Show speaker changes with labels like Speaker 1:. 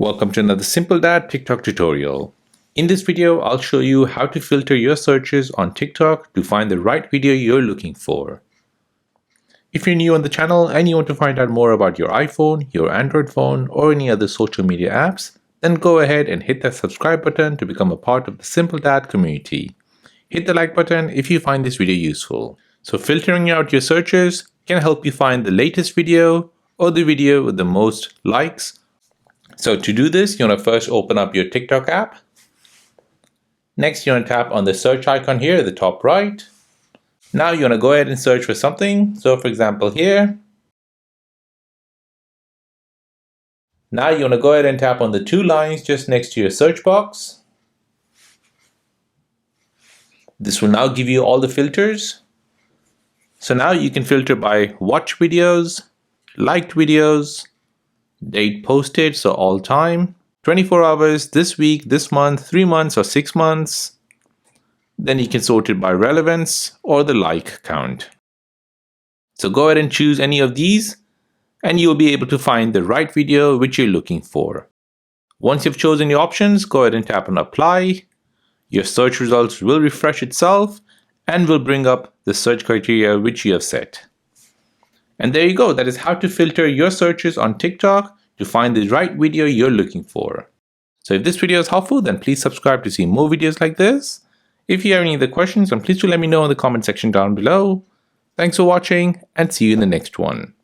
Speaker 1: Welcome to another Simple Dad TikTok tutorial. In this video, I'll show you how to filter your searches on TikTok to find the right video you're looking for. If you're new on the channel and you want to find out more about your iPhone, your Android phone, or any other social media apps, then go ahead and hit that subscribe button to become a part of the Simple Dad community. Hit the like button if you find this video useful. So filtering out your searches can help you find the latest video or the video with the most likes. So to do this, you want to first open up your TikTok app. Next, you want to tap on the search icon here at the top right. Now you want to go ahead and search for something. So for example here. Now you want to go ahead and tap on the two lines just next to your search box. This will now give you all the filters. So now you can filter by watch videos, liked videos, date posted, so all time, 24 hours, this week, this month, 3 months, or 6 months. Then you can sort it by relevance or the like count. So go ahead and choose any of these and you'll be able to find the right video which you're looking for. Once you've chosen your options, go ahead and tap on apply. Your search results will refresh itself and will bring up the search criteria which you have set. And there you go, that is how to filter your searches on TikTok to find the right video you're looking for. So if this video is helpful, then please subscribe to see more videos like this. If you have any other questions, then please do let me know in the comment section down below. Thanks for watching and see you in the next one.